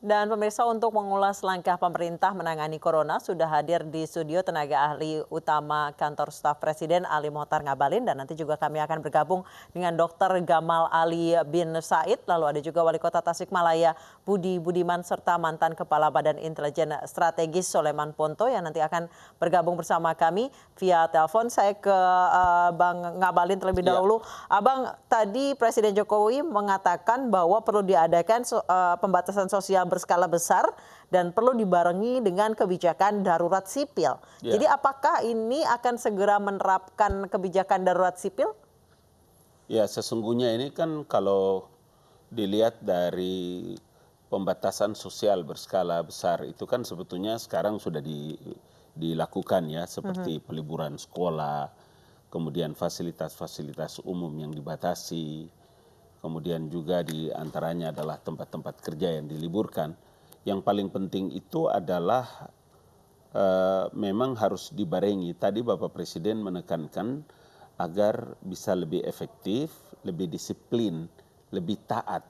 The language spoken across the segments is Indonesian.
Dan pemirsa, untuk mengulas langkah pemerintah menangani corona sudah hadir di studio tenaga ahli utama kantor staf Presiden Ali Mohtar Ngabalin, dan nanti juga kami akan bergabung dengan Dr. Gamal Ali bin Said, lalu ada juga Wali Kota Tasikmalaya Budi Budiman serta mantan Kepala Badan Intelijen Strategis Soleman Ponto yang nanti akan bergabung bersama kami via telepon. Saya ke Bang Ngabalin terlebih dahulu. Abang, tadi Presiden Jokowi mengatakan bahwa perlu diadakan pembatasan sosial berskala besar dan perlu dibarengi dengan kebijakan darurat sipil. Jadi apakah ini akan segera menerapkan kebijakan darurat sipil? Ya, sesungguhnya ini kan kalau dilihat dari pembatasan sosial berskala besar itu kan sebetulnya sekarang sudah dilakukan ya, seperti peliburan sekolah, kemudian fasilitas-fasilitas umum yang dibatasi, kemudian juga di antaranya adalah tempat-tempat kerja yang diliburkan. Yang paling penting itu adalah memang harus dibarengi. Tadi Bapak Presiden menekankan agar bisa lebih efektif, lebih disiplin, lebih taat.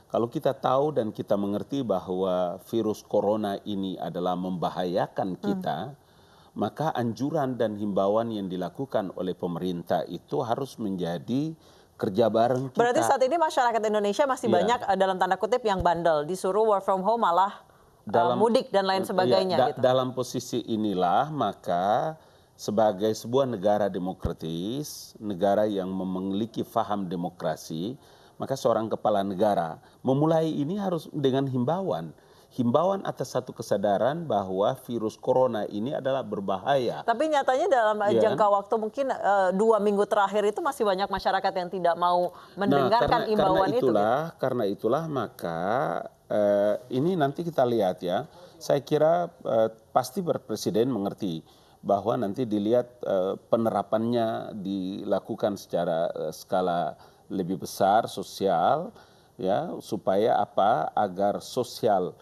Kalau kita tahu dan kita mengerti bahwa virus corona ini adalah membahayakan kita, maka anjuran dan himbauan yang dilakukan oleh pemerintah itu harus menjadi kerja bareng kita. Berarti saat ini masyarakat Indonesia masih banyak dalam tanda kutip yang bandel, disuruh work from home malah mudik dan lain sebagainya. Gitu. Dalam posisi inilah maka sebagai sebuah negara demokratis, negara yang memiliki faham demokrasi, maka seorang kepala negara memulai ini harus dengan himbauan. Himbauan atas satu kesadaran bahwa virus corona ini adalah berbahaya. Tapi nyatanya dalam jangka waktu mungkin 2 minggu terakhir itu masih banyak masyarakat yang tidak mau mendengarkan himbauan itu. Karena itulah maka ini nanti kita lihat ya. Saya kira pasti Presiden mengerti bahwa nanti dilihat penerapannya dilakukan secara skala lebih besar sosial ya, supaya apa, agar sosial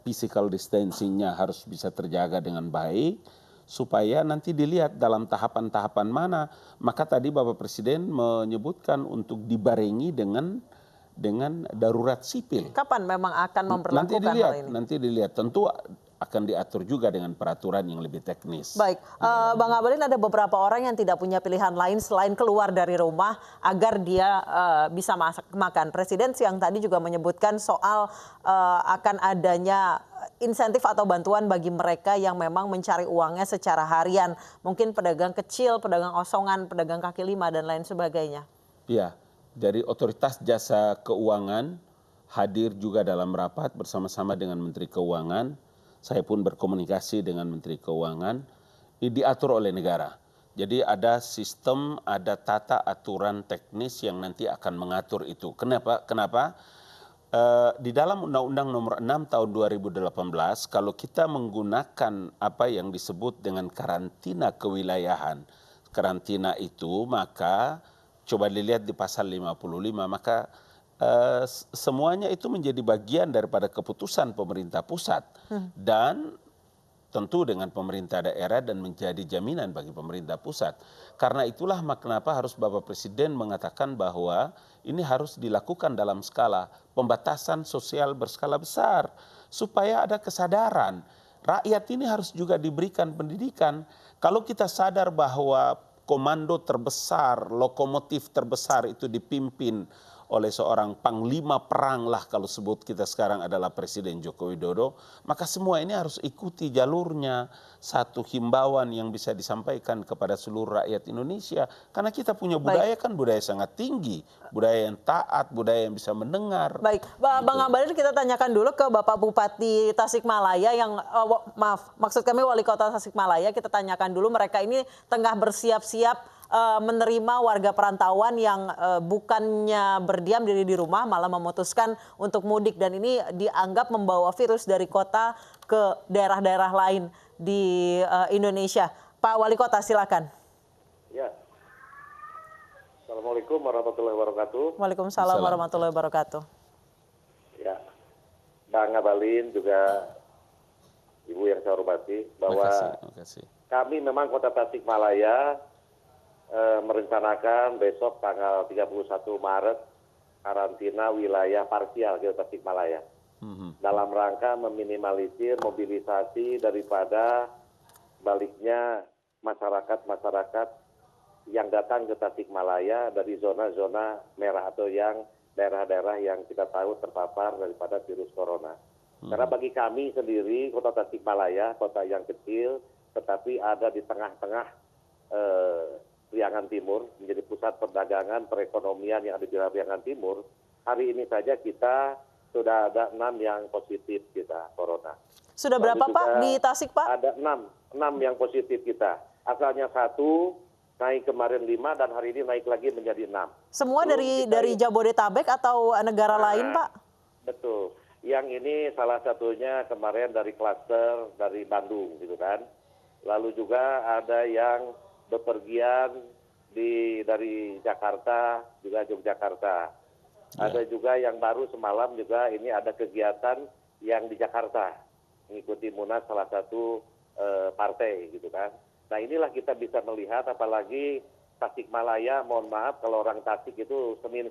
physical distancing-nya harus bisa terjaga dengan baik, supaya nanti dilihat dalam tahapan-tahapan mana. Maka tadi Bapak Presiden menyebutkan untuk dibarengi dengan darurat sipil. Kapan memang akan memperlakukan hal ini? Nanti dilihat, tentu akan diatur juga dengan peraturan yang lebih teknis. Baik, Bang Ngabalin, ada beberapa orang yang tidak punya pilihan lain selain keluar dari rumah agar dia bisa makan. Presiden siang tadi juga menyebutkan soal akan adanya insentif atau bantuan bagi mereka yang memang mencari uangnya secara harian. Mungkin pedagang kecil, pedagang osongan, pedagang kaki lima, dan lain sebagainya. Iya, dari Otoritas Jasa Keuangan hadir juga dalam rapat bersama-sama dengan Menteri Keuangan. Saya pun berkomunikasi dengan Menteri Keuangan, ini diatur oleh negara. Jadi ada sistem, ada tata aturan teknis yang nanti akan mengatur itu. Kenapa? Di dalam Undang-Undang Nomor 6 Tahun 2018, kalau kita menggunakan apa yang disebut dengan karantina kewilayahan, karantina itu maka coba dilihat di pasal 55, maka semuanya itu menjadi bagian daripada keputusan pemerintah pusat dan tentu dengan pemerintah daerah dan menjadi jaminan bagi pemerintah pusat. Karena itulah kenapa harus Bapak Presiden mengatakan bahwa ini harus dilakukan dalam skala pembatasan sosial berskala besar supaya ada kesadaran. Rakyat ini harus juga diberikan pendidikan. Kalau kita sadar bahwa komando terbesar, lokomotif terbesar itu dipimpin oleh seorang panglima perang lah kalau sebut kita sekarang adalah Presiden Joko Widodo, maka semua ini harus ikuti jalurnya, satu himbauan yang bisa disampaikan kepada seluruh rakyat Indonesia. Karena kita punya budaya kan budaya sangat tinggi, budaya yang taat, budaya yang bisa mendengar. Baik, Bang Ngabalin, kita tanyakan dulu ke Bapak Bupati Tasikmalaya yang, maksud kami Wali Kota Tasikmalaya, kita tanyakan dulu, mereka ini tengah bersiap-siap menerima warga perantauan yang bukannya berdiam diri di rumah malah memutuskan untuk mudik, dan ini dianggap membawa virus dari kota ke daerah-daerah lain di Indonesia. Pak Wali Kota, silakan. Ya. Assalamualaikum warahmatullahi wabarakatuh. Waalaikumsalam warahmatullahi wabarakatuh. Ya, Bang Ngabalin juga Ibu yang saya hormati, bahwa Makasih. Kami memang Kota Tasikmalaya merencanakan besok tanggal 31 Maret karantina wilayah parsial di Tasikmalaya. dalam rangka meminimalisir mobilisasi daripada baliknya masyarakat-masyarakat yang datang ke Tasikmalaya dari zona-zona merah atau yang daerah-daerah yang kita tahu terpapar daripada virus corona. Karena bagi kami sendiri, kota Tasikmalaya, kota yang kecil, tetapi ada di tengah-tengah Priangan Timur, menjadi pusat perdagangan, perekonomian yang ada di Priangan Timur. Hari ini saja kita sudah ada 6 yang positif kita, corona. Sudah berapa Pak di Tasik Pak? Ada 6 yang positif kita. Asalnya 1, naik kemarin 5, dan hari ini naik lagi menjadi 6. Semua dari Jabodetabek atau negara lain Pak? Betul. Yang ini salah satunya kemarin dari klaster dari Bandung gitu kan. Lalu juga ada yang bepergian dari Jakarta, juga Yogyakarta. Ada juga yang baru semalam juga ini ada kegiatan yang di Jakarta, mengikuti Munas salah satu partai gitu kan. Nah inilah kita bisa melihat, apalagi Tasikmalaya, mohon maaf kalau orang Tasik itu Senin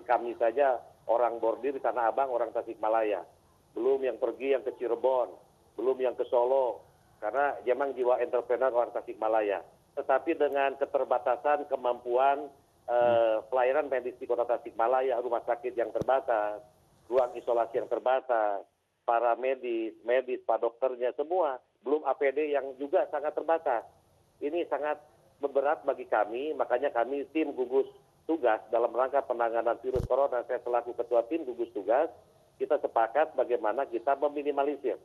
Kamis saja orang bordir di Tanah Abang, orang Tasikmalaya. Belum yang pergi yang ke Cirebon, belum yang ke Solo, karena memang jiwa entrepreneur orang Tasikmalaya. Tetapi dengan keterbatasan kemampuan pelayanan medis di kota Tasikmalaya, rumah sakit yang terbatas, ruang isolasi yang terbatas, para medis, pak dokternya semua, belum APD yang juga sangat terbatas. Ini sangat berat bagi kami, makanya kami tim gugus tugas dalam rangka penanganan virus corona, saya selaku ketua tim gugus tugas, kita sepakat bagaimana kita meminimalisir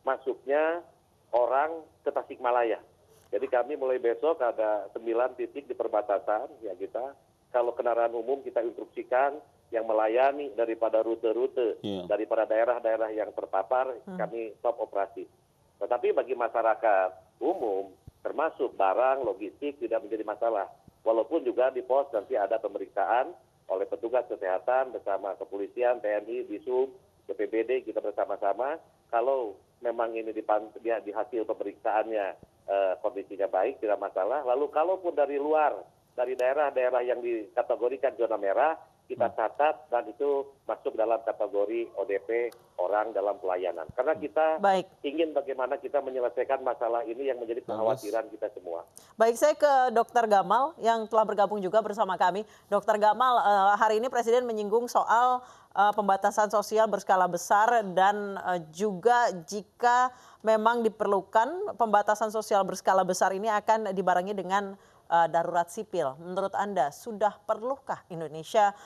masuknya orang ke Tasikmalaya. Jadi kami mulai besok ada 9 titik di perbatasan, ya kita, kalau kendaraan umum kita instruksikan yang melayani daripada rute-rute, daripada daerah-daerah yang terpapar, kami stop operasi. Tetapi bagi masyarakat umum, termasuk barang, logistik, tidak menjadi masalah. Walaupun juga di pos nanti ada pemeriksaan oleh petugas kesehatan bersama kepolisian, TNI, Disub, BPBD, kita bersama-sama. Kalau memang ini di hasil pemeriksaannya kondisinya baik, tidak masalah. Lalu kalaupun dari luar, dari daerah-daerah yang dikategorikan zona merah, kita catat dan itu masuk dalam kategori ODP, orang dalam pelayanan. Karena kita ingin bagaimana kita menyelesaikan masalah ini yang menjadi kekhawatiran kita semua. Baik, saya ke Dr. Gamal yang telah bergabung juga bersama kami. Dr. Gamal, hari ini Presiden menyinggung soal pembatasan sosial berskala besar dan juga jika memang diperlukan pembatasan sosial berskala besar ini akan dibarengi dengan darurat sipil. Menurut Anda, sudah perlukah Indonesia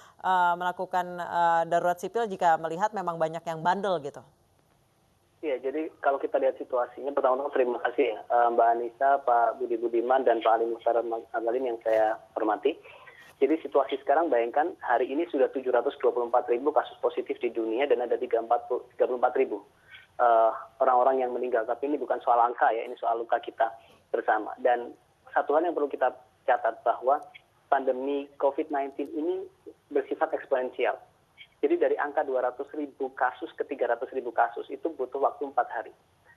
melakukan darurat sipil jika melihat memang banyak yang bandel gitu? Iya, jadi kalau kita lihat situasinya, pertama-tama terima kasih Mbak Anissa, Pak Budi Budiman, dan Pak Ali Mukhtar Ngabalin yang saya hormati. Jadi situasi sekarang, bayangkan hari ini sudah 724.000 kasus positif di dunia dan ada 34.000 orang-orang yang meninggal. Tapi ini bukan soal angka ya, ini soal luka kita bersama. Dan satu hal yang perlu kita catat bahwa pandemi COVID-19 ini bersifat eksponensial. Jadi dari angka 200.000 kasus ke 300.000 kasus itu butuh waktu 4 hari.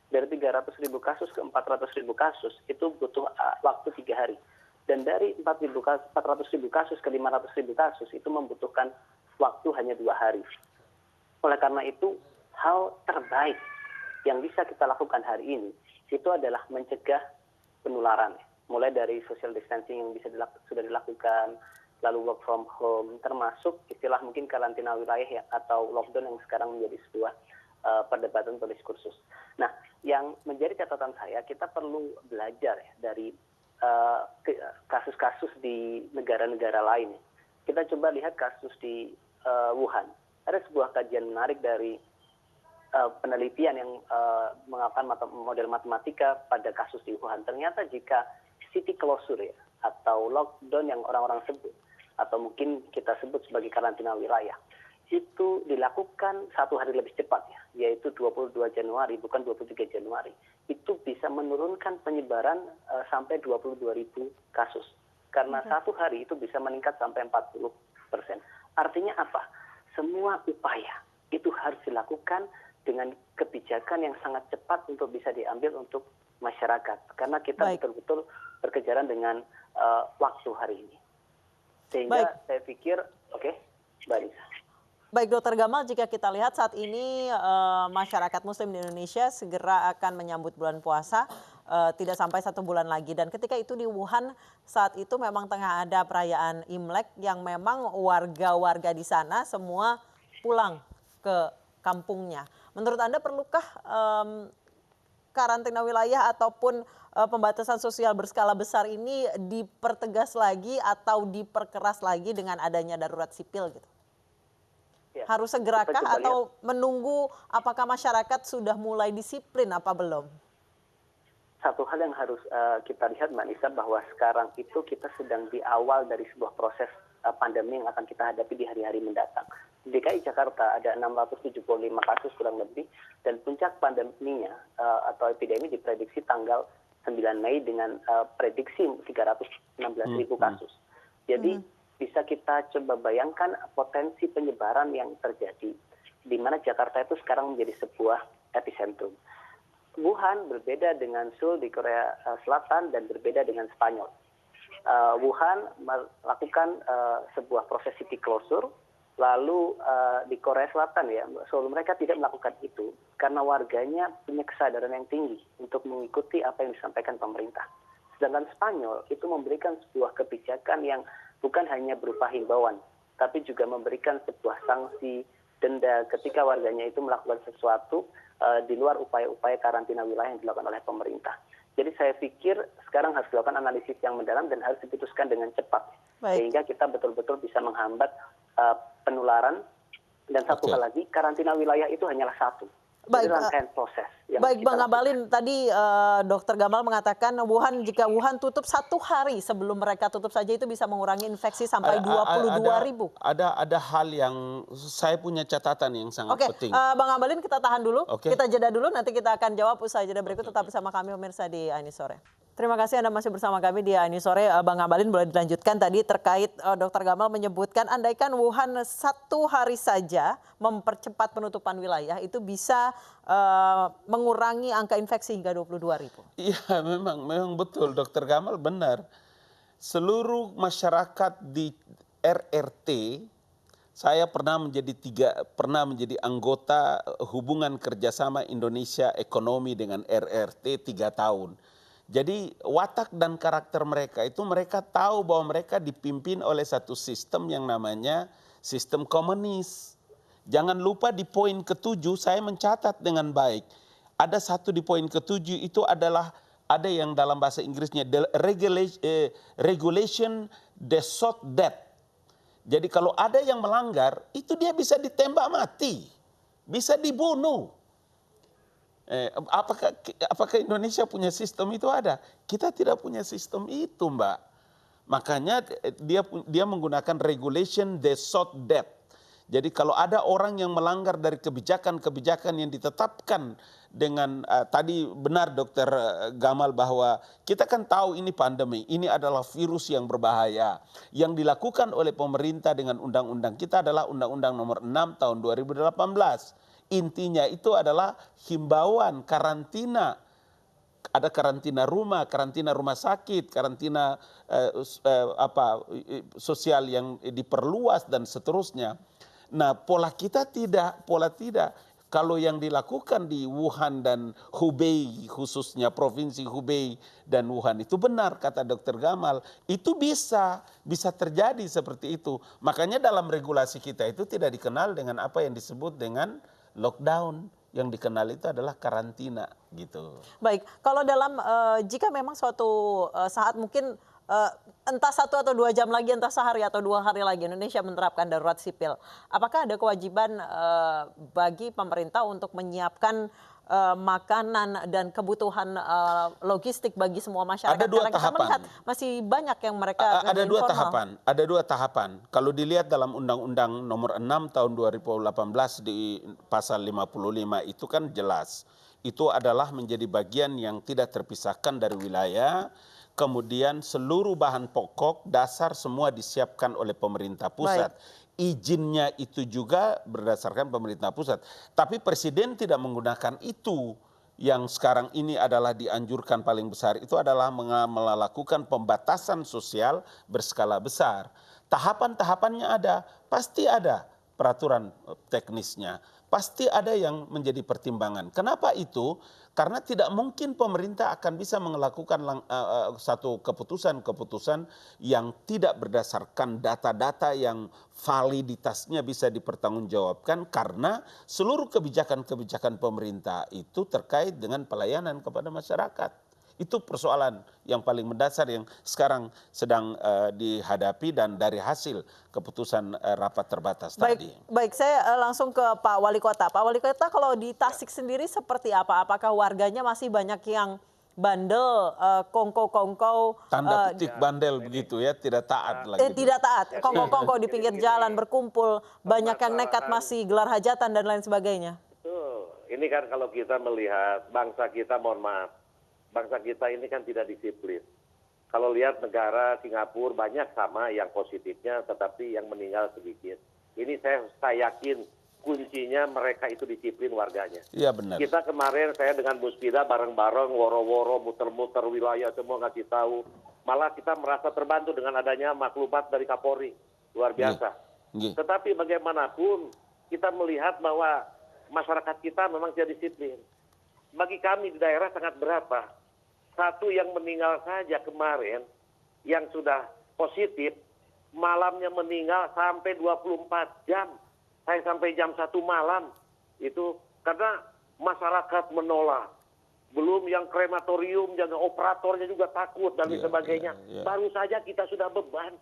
Dari 300.000 kasus ke 400.000 kasus itu butuh waktu 3 hari. Dan dari 400.000 kasus ke 500.000 kasus itu membutuhkan waktu hanya 2 hari. Oleh karena itu, hal terbaik yang bisa kita lakukan hari ini itu adalah mencegah penularan. Mulai dari social distancing yang sudah dilakukan, lalu work from home, termasuk istilah mungkin karantina wilayah ya, atau lockdown yang sekarang menjadi sebuah perdebatan atau diskursus. Nah, yang menjadi catatan saya, kita perlu belajar ya, dari kasus-kasus di negara-negara lain. Kita coba lihat kasus di Wuhan. Ada sebuah kajian menarik dari penelitian yang menggunakan model matematika pada kasus di Wuhan. Ternyata jika city closure ya, atau lockdown yang orang-orang sebut, atau mungkin kita sebut sebagai karantina wilayah, itu dilakukan 1 hari lebih cepat ya, yaitu 22 Januari, bukan 23 Januari. Itu bisa menurunkan penyebaran sampai 22.000 kasus. Karena 1 hari itu bisa meningkat sampai 40%. Artinya apa? Semua upaya itu harus dilakukan dengan kebijakan yang sangat cepat untuk bisa diambil untuk masyarakat. Karena kita betul-betul berkejaran dengan waktu hari ini. Sehingga saya pikir, Mbak Nisa. Baik Dokter Gamal, jika kita lihat saat ini masyarakat Muslim di Indonesia segera akan menyambut bulan puasa, tidak sampai 1 bulan lagi. Dan ketika itu di Wuhan saat itu memang tengah ada perayaan Imlek yang memang warga-warga di sana semua pulang ke kampungnya. Menurut Anda perlukah karantina wilayah ataupun pembatasan sosial berskala besar ini dipertegas lagi atau diperkeras lagi dengan adanya darurat sipil gitu? Ya, Harus segerakah kita coba atau menunggu apakah masyarakat sudah mulai disiplin apa belum? satu hal yang harus kita lihat Mbak Nisa, bahwa sekarang itu kita sedang di awal dari sebuah proses pandemi yang akan kita hadapi di hari-hari mendatang. Di DKI Jakarta ada 675 kasus kurang lebih, dan puncak pandeminya atau epidemi diprediksi tanggal 9 Mei dengan prediksi 316.000 kasus. Jadi bisa kita coba bayangkan potensi penyebaran yang terjadi, di mana Jakarta itu sekarang menjadi sebuah epicentrum. Wuhan berbeda dengan Seoul di Korea Selatan dan berbeda dengan Spanyol. Wuhan melakukan sebuah proses city closure, lalu di Korea Selatan ya, Seoul mereka tidak melakukan itu karena warganya punya kesadaran yang tinggi untuk mengikuti apa yang disampaikan pemerintah. Sedangkan Spanyol itu memberikan sebuah kebijakan yang bukan hanya berupa himbauan, tapi juga memberikan sebuah sanksi denda ketika warganya itu melakukan sesuatu di luar upaya-upaya karantina wilayah yang dilakukan oleh pemerintah. Jadi saya pikir sekarang harus dilakukan analisis yang mendalam dan harus diputuskan dengan cepat. Sehingga kita betul-betul bisa menghambat penularan. Dan satu hal lagi, karantina wilayah itu hanyalah satu. Jadi rangkaian proses. Baik Bang Ngabalin, tadi Dokter Gamal mengatakan jika Wuhan tutup 1 hari sebelum mereka tutup saja itu bisa mengurangi infeksi sampai 22.000. Ada hal yang saya punya catatan yang sangat penting. Bang Ngabalin kita tahan dulu, kita jeda dulu, nanti kita akan jawab usai jeda berikut. Tetap bersama kami pemirsa di AINI Sore. Terima kasih Anda masih bersama kami di AINI Sore. Bang Ngabalin boleh dilanjutkan tadi terkait Dokter Gamal menyebutkan andaikan Wuhan 1 hari saja mempercepat penutupan wilayah itu bisa mengurangi angka infeksi hingga 22.000. Iya, memang betul Dokter Gamal benar. Seluruh masyarakat di RRT, saya pernah menjadi anggota hubungan kerjasama Indonesia Ekonomi dengan RRT 3 tahun. Jadi watak dan karakter mereka itu mereka tahu bahwa mereka dipimpin oleh satu sistem yang namanya sistem komunis. Jangan lupa di poin ke-7 saya mencatat dengan baik. Ada satu di poin ke-7 itu adalah ada yang dalam bahasa Inggrisnya regulation the shot death. Jadi kalau ada yang melanggar itu dia bisa ditembak mati, bisa dibunuh. Apakah Indonesia punya sistem itu? Ada? Kita tidak punya sistem itu, Mbak. Makanya dia menggunakan regulation the shot death. Jadi kalau ada orang yang melanggar dari kebijakan-kebijakan yang ditetapkan dengan tadi benar Dokter Gamal bahwa kita kan tahu ini pandemi, ini adalah virus yang berbahaya. Yang dilakukan oleh pemerintah dengan undang-undang kita adalah Undang-Undang Nomor 6 Tahun 2018. Intinya itu adalah himbauan karantina. Ada karantina rumah sakit, karantina sosial yang diperluas dan seterusnya. Nah, pola tidak. Kalau yang dilakukan di Wuhan dan Hubei, khususnya provinsi Hubei dan Wuhan itu benar kata Dokter Gamal, itu bisa terjadi seperti itu. Makanya dalam regulasi kita itu tidak dikenal dengan apa yang disebut dengan lockdown, yang dikenal itu adalah karantina gitu. Baik, kalau dalam jika memang suatu saat mungkin entah 1 atau 2 jam lagi, entah sehari atau 2 hari lagi Indonesia menerapkan darurat sipil, apakah ada kewajiban bagi pemerintah untuk menyiapkan makanan dan kebutuhan logistik bagi semua masyarakat? Ada 2 Karena tahapan. kita melihat masih banyak yang mereka ada 2 tahapan. Ada 2 tahapan. Kalau dilihat dalam Undang-Undang Nomor 6 Tahun 2018 di pasal 55 itu kan jelas. Itu adalah menjadi bagian yang tidak terpisahkan dari wilayah. Kemudian seluruh bahan pokok dasar semua disiapkan oleh pemerintah pusat. Izinnya itu juga berdasarkan pemerintah pusat. Tapi Presiden tidak menggunakan itu. Yang sekarang ini adalah dianjurkan paling besar itu adalah melakukan pembatasan sosial berskala besar. Tahapan-tahapannya ada, pasti ada. peraturan teknisnya. Pasti ada yang menjadi pertimbangan. Kenapa itu? Karena tidak mungkin pemerintah akan bisa melakukan satu keputusan-keputusan yang tidak berdasarkan data-data yang validitasnya bisa dipertanggungjawabkan, karena seluruh kebijakan-kebijakan pemerintah itu terkait dengan pelayanan kepada masyarakat. Itu persoalan yang paling mendasar yang sekarang sedang dihadapi dan dari hasil keputusan rapat terbatas tadi. Baik, saya langsung ke Pak Wali Kota. Pak Wali Kota, kalau di Tasik sendiri seperti apa? Apakah warganya masih banyak yang bandel, kongko-kongko? Tanda petik bandel begitu ya, tidak taat lagi. Tidak taat, kongko-kongko di pinggir jalan berkumpul, banyak yang nekat masih gelar hajatan dan lain sebagainya. Betul. Ini kan kalau kita melihat bangsa kita, mohon maaf, bangsa kita ini kan tidak disiplin. Kalau lihat negara Singapura banyak sama yang positifnya, tetapi yang meninggal sedikit. Ini saya yakin kuncinya mereka itu disiplin warganya. Iya benar. Kita kemarin saya dengan Muspida bareng-bareng woro-woro muter-muter wilayah semua ngasih tahu. Malah kita merasa terbantu dengan adanya maklumat dari Kapolri. Luar biasa. Tetapi bagaimanapun kita melihat bahwa masyarakat kita memang tidak disiplin. Bagi kami di daerah sangat berat, Pak. Satu yang meninggal saja kemarin yang sudah positif, malamnya meninggal sampai 24 jam. Saya sampai jam 1 malam. Itu karena masyarakat menolak. Belum yang krematorium, yang operatornya juga takut dan sebagainya. Baru saja kita sudah beban.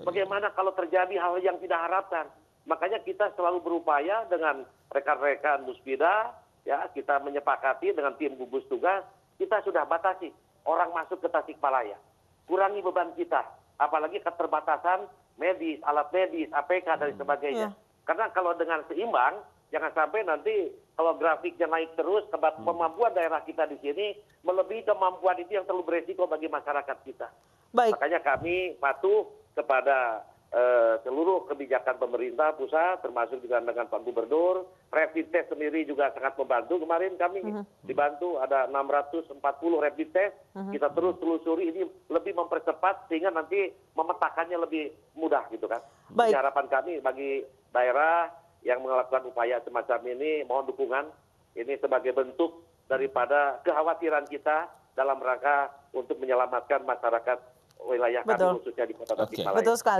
Bagaimana kalau terjadi hal yang tidak harapkan? Makanya kita selalu berupaya dengan rekan-rekan Muspida, ya, kita menyepakati dengan tim gugus tugas, kita sudah batasi orang masuk ke Tasikmalaya. Kurangi beban kita, apalagi keterbatasan medis, alat medis, APK dan sebagainya. Karena kalau dengan seimbang, jangan sampai nanti kalau grafiknya naik terus, kemampuan daerah kita di sini melebihi kemampuan itu yang terlalu beresiko bagi masyarakat kita. Baik. Makanya kami patuh kepada seluruh kebijakan pemerintah pusat, termasuk juga dengan Pak Gubernur. Rapid test sendiri juga sangat membantu. Kemarin kami dibantu ada 640 rapid test. Kita terus telusuri, ini lebih mempercepat sehingga nanti memetakannya lebih mudah gitu kan. Baik. Jadi harapan kami bagi daerah yang melakukan upaya semacam ini, mohon dukungan. Ini sebagai bentuk daripada kekhawatiran kita dalam rangka untuk menyelamatkan masyarakat wilayah kami khususnya di Kota Tasikmalaya. Betul sekali.